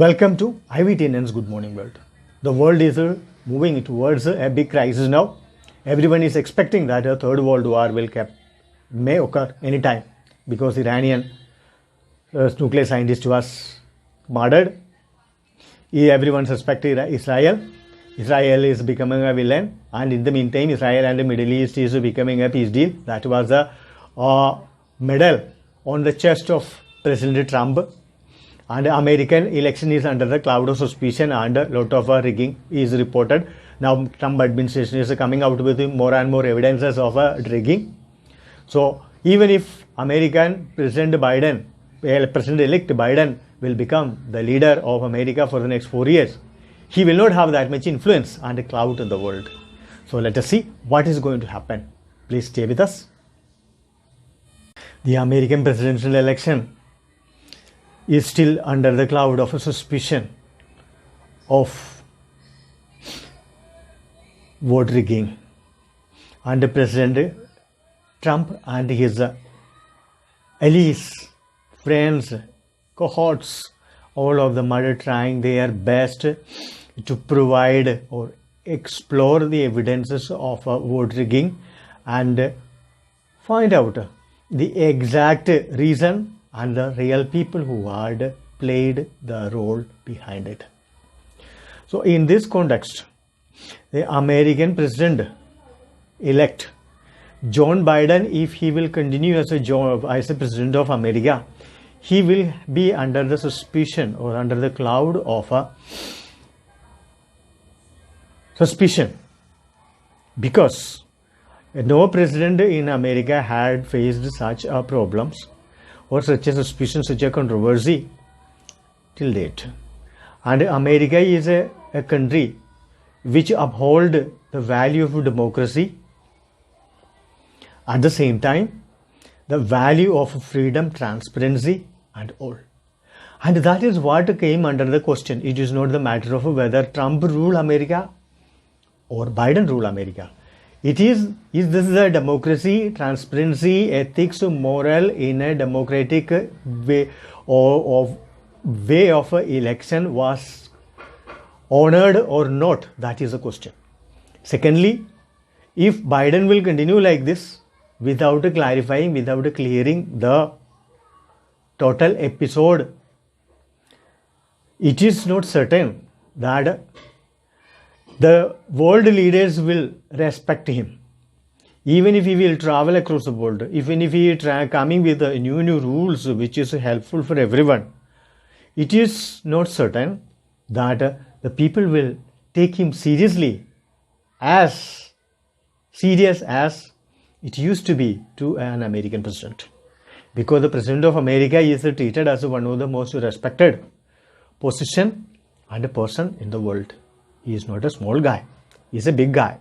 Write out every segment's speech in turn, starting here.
Welcome to IVTN's Good Morning World. The world is moving towards a big crisis now. Everyone is expecting that a third world war may occur anytime because Iranian nuclear scientist was murdered. Everyone suspected Israel. Israel is becoming a villain, and in the meantime, Israel and the Middle East is becoming a peace deal. That was a medal on the chest of President Trump. And American election is under the cloud of suspicion, and a lot of rigging is reported. Now Trump administration is coming out with more and more evidences of rigging. So even if American President-elect Biden will become the leader of America for the next 4 years, he will not have that much influence and clout in the world. So let us see what is going to happen. Please stay with us. The American presidential election is still under the cloud of a suspicion of vote rigging, and President Trump and his allies, friends, cohorts, all of them are trying their best to provide or explore the evidences of vote rigging and find out the exact reason and the real people who had played the role behind it. So in this context, the American president-elect John Biden, if he will continue as a president of America, he will be under the suspicion or under the cloud of a suspicion, because no president in America had faced such problems or such a suspicion, such a controversy till date. And America is a country which uphold the value of democracy, at the same time the value of freedom, transparency and all. And that is what came under the question. It is not the matter of whether Trump rule America or Biden rule America. Is this a democracy, transparency, ethics, moral in a democratic way of election was honored or not? That is the question. Secondly, if Biden will continue like this without clarifying, without clearing the total episode, it is not certain that the world leaders will respect him. Even if he will travel across the world, even if he is coming with new rules which is helpful for everyone, it is not certain that the people will take him seriously, as serious as it used to be to an American president. Because the president of America is treated as one of the most respected position and a person in the world. He is not a small guy, he is a big guy.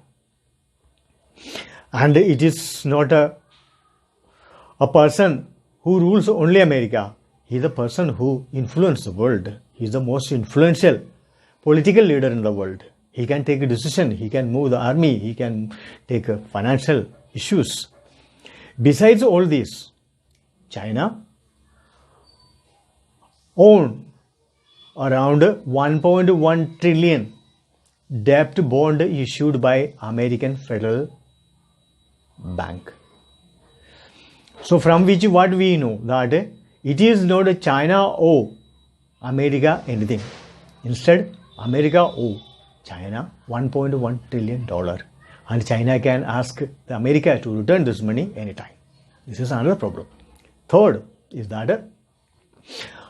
And it is not a person who rules only America. He is a person who influences the world. He is the most influential political leader in the world. He can take a decision, he can move the army, he can take financial issues. Besides all this, China owned around 1.1 trillion debt bond issued by American Federal Bank. So from which what we know that it is not China owe America anything. Instead, America owe China $1.1 trillion, and China can ask America to return this money anytime. This is another problem. Third is that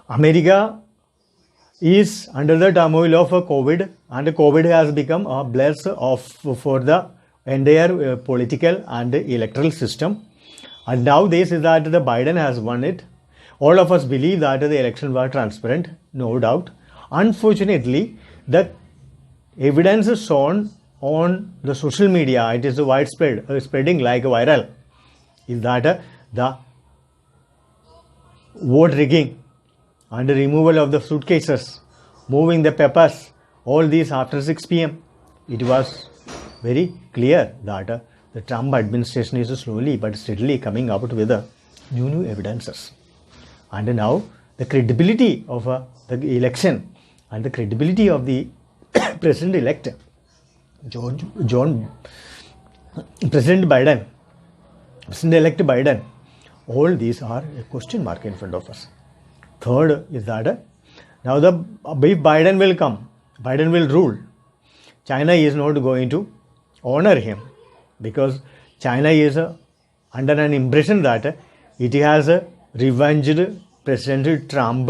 America is under the turmoil of COVID, and COVID has become a bless for the entire political and electoral system. And now this is that the Biden has won it. All of us believe that the election was transparent, no doubt. Unfortunately, the evidence is shown on the social media, it is widespread, spreading like viral, is that the vote rigging and the removal of the suitcases, moving the papers, all these after 6 p.m. It was very clear that the Trump administration is slowly but steadily coming out with new evidences. And now the credibility of the election and the credibility of the President-elect President President-elect Biden, all these are a question mark in front of us. Third is that now if Biden will come, Biden will rule, China is not going to honor him, because China is under an impression that it has revenged President Trump,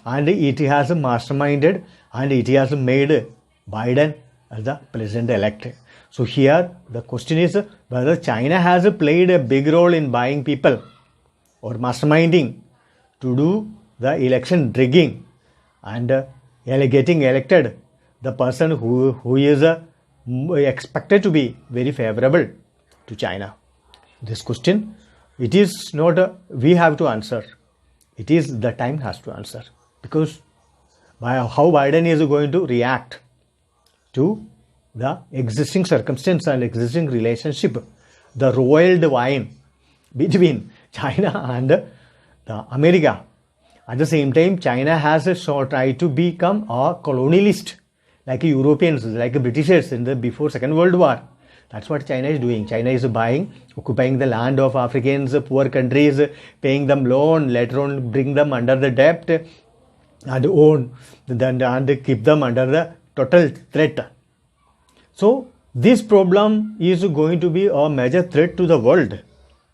and it has masterminded, and it has made Biden as the president-elect. So here the question is whether China has played a big role in buying people or masterminding to do the election rigging and getting elected the person who is expected to be very favorable to China. This question, it is not we have to answer. It is the time has to answer, because how Biden is going to react to the existing circumstance and existing relationship, the roiled wine between China and the America. At the same time, China has tried to become a colonialist, like Europeans, like Britishers in the before Second World War. That's what China is doing. China is occupying the land of Africans, poor countries, paying them loan, later on bring them under the debt and own, and keep them under the total threat. So this problem is going to be a major threat to the world,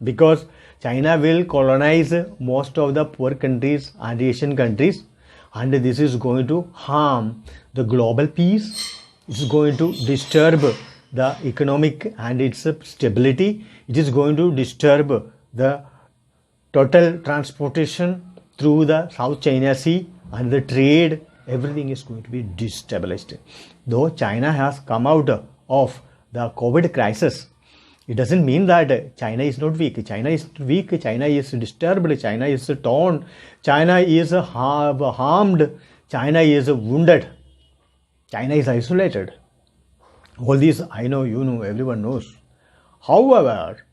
because China will colonize most of the poor countries and Asian countries, and this is going to harm the global peace. It's going to disturb the economic and its stability. It is going to disturb the total transportation through the South China Sea, and the trade, everything is going to be destabilized. Though China has come out of the COVID crisis, it doesn't mean that China is not weak. China is weak, China is disturbed, China is torn, China is harmed, China is wounded, China is isolated. All these I know, you know, everyone knows. However,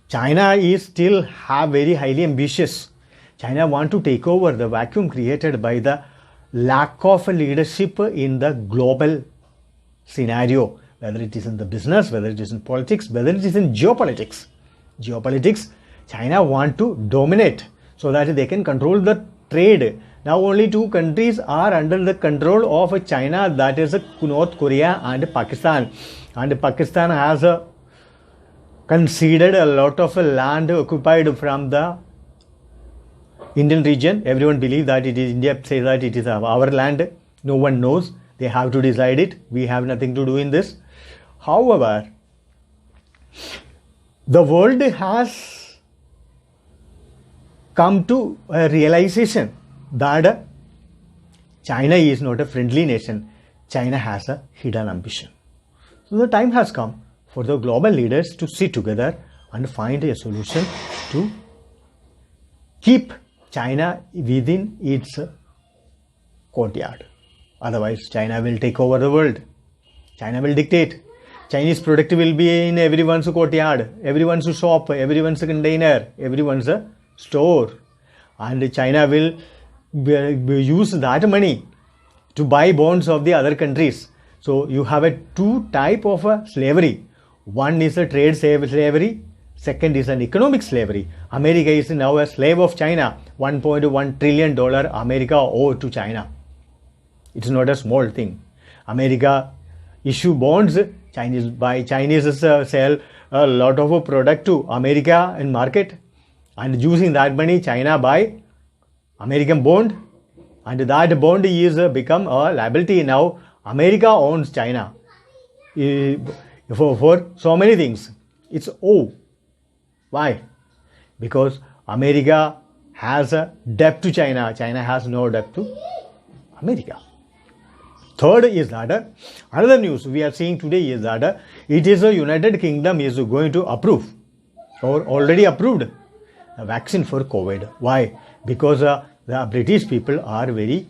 China is still very highly ambitious. China want to take over the vacuum created by the lack of leadership in the global scenario, whether it is in the business, whether it is in politics, whether it is in geopolitics. Geopolitics, China want to dominate so that they can control the trade. Now only two countries are under the control of China, that is North Korea and Pakistan. And Pakistan has conceded a lot of land occupied from the Indian region. Everyone believes that it is India, says that it is our land. No one knows. They have to decide it. We have nothing to do in this. However, the world has come to a realization that China is not a friendly nation. China has a hidden ambition. So the time has come for the global leaders to sit together and find a solution to keep China within its courtyard. Otherwise, China will take over the world. China will dictate. Chinese product will be in everyone's courtyard, everyone's shop, everyone's container, everyone's store. And China will use that money to buy bonds of the other countries. So you have a two type of slavery. One is a trade slavery. Second is an economic slavery. America is now a slave of China. $1.1 trillion America owed to China. It's not a small thing. America issue bonds. Chinese sell a lot of product to America in market, and using that money, China buy American bond, and that bond is become a liability. Now America owns China for so many things. It's owe. Why? Because America has a debt to China. China has no debt to America. Third is that another news we are seeing today is that it is a United Kingdom is going to approve or already approved a vaccine for COVID. Why? Because the British people are very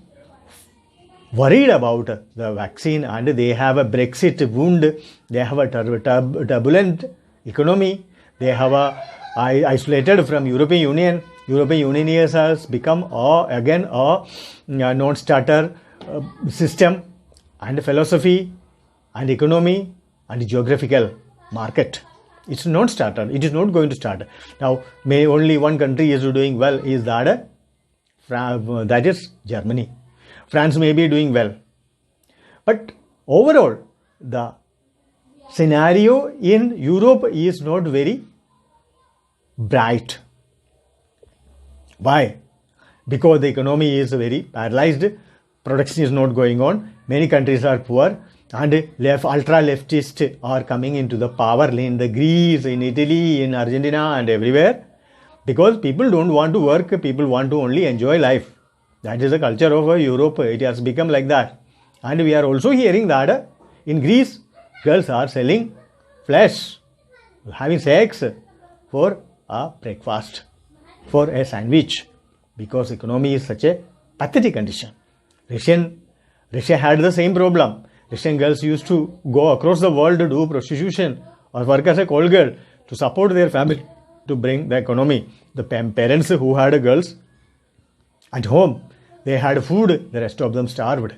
worried about the vaccine, and they have a Brexit wound, they have a turbulent economy, they have isolated from European Union. European Union has become again a non-starter system and philosophy and economy and geographical market. It's not started. It is not going to start. Now, may only one country is doing well is that is Germany. France may be doing well. But overall, the scenario in Europe is not very bright. Why? Because the economy is very paralyzed, production is not going on, many countries are poor, and ultra leftists are coming into the power in the Greece, in Italy, in Argentina and everywhere, because people don't want to work, people want to only enjoy life. That is the culture of Europe. It has become like that. And we are also hearing that in Greece, girls are selling flesh, having sex for a breakfast, for a sandwich, because economy is such a pathetic condition. Russia had the same problem. Russian girls used to go across the world to do prostitution or work as a call girl to support their family, to bring the economy. The parents who had girls at home, they had food, the rest of them starved.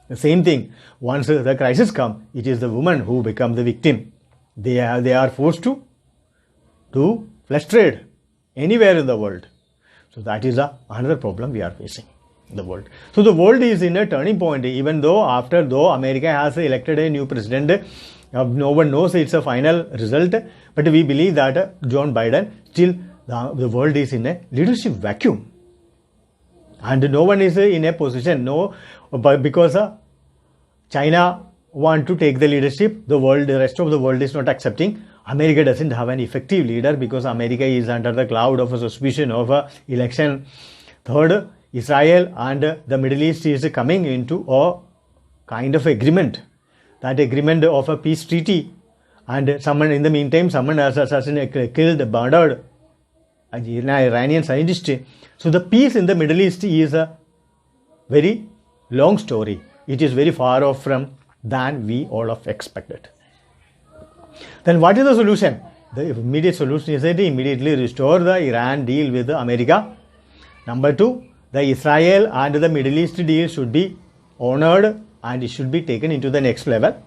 The same thing, once the crisis comes, it is the woman who becomes the victim. They are forced to do flesh trade anywhere in the world. So that is another problem we are facing in the world. So the world is in a turning point, even though America has elected a new president, no one knows it's a final result, but we believe that John Biden, still the world is in a leadership vacuum. And no one is in a position, because China want to take the leadership, the rest of the world is not accepting. America doesn't have an effective leader because America is under the cloud of a suspicion of election. Third, Israel and the Middle East is coming into a kind of agreement, that agreement of a peace treaty. And someone in the meantime, someone has assassinated, killed, murdered an Iranian scientist. So the peace in the Middle East is a very long story. It is very far off from than we all have expected. Then what is the solution? The immediate solution is that immediately restore the Iran deal with America. Number two, the Israel and the Middle East deal should be honored and it should be taken into the next level.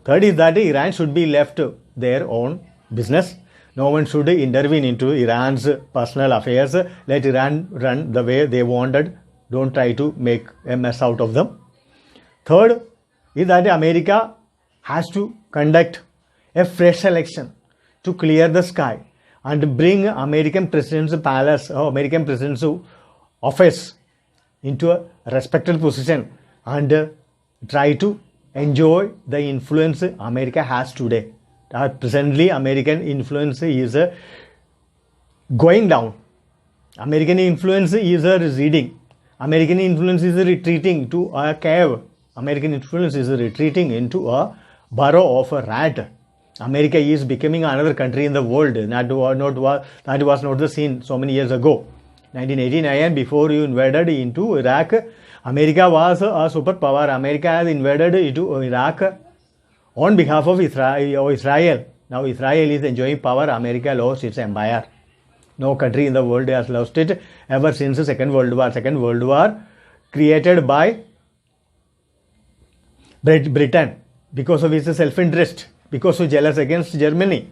Third is that Iran should be left their own business. No one should intervene into Iran's personal affairs. Let Iran run the way they wanted. Don't try to make a mess out of them. Third is that America has to conduct a fresh election to clear the sky and bring American president's palace or American president's office into a respected position and try to enjoy the influence America has today. Presently, American influence is going down. American influence is receding. American influence is retreating to a cave. American influence is retreating into a burrow of a rat. America is becoming another country in the world. That was not the scene so many years ago. 1989, before you invaded into Iraq, America was a superpower. America has invaded into Iraq on behalf of Israel. Now Israel is enjoying power. America lost its empire. No country in the world has lost it ever since the Second World War. Second World War created by Britain because of its self-interest, because of jealous against Germany.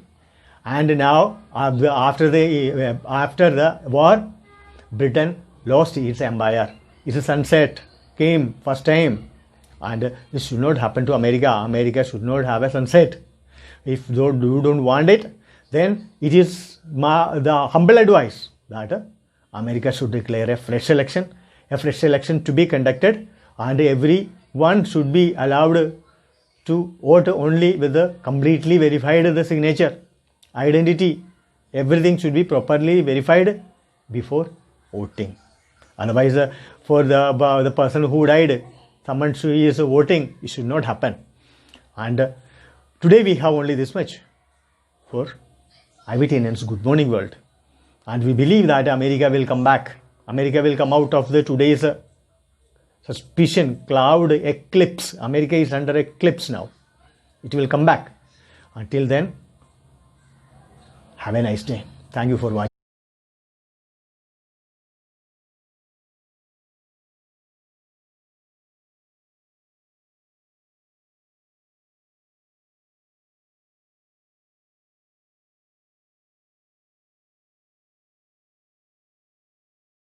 And now after the war, Britain lost its empire. Its sunset came first time. And this should not happen to America. America should not have a sunset. If you don't want it, then it is the humble advice that America should declare a fresh election to be conducted, and everyone should be allowed to vote only with the completely verified the signature, identity. Everything should be properly verified before voting. Otherwise, for the person who died, someone is voting, it should not happen. And today we have only this much for IBTN's Good Morning World. And we believe that America will come back. America will come out of today's suspicion, cloud, eclipse. America is under eclipse now. It will come back. Until then, have a nice day. Thank you for watching.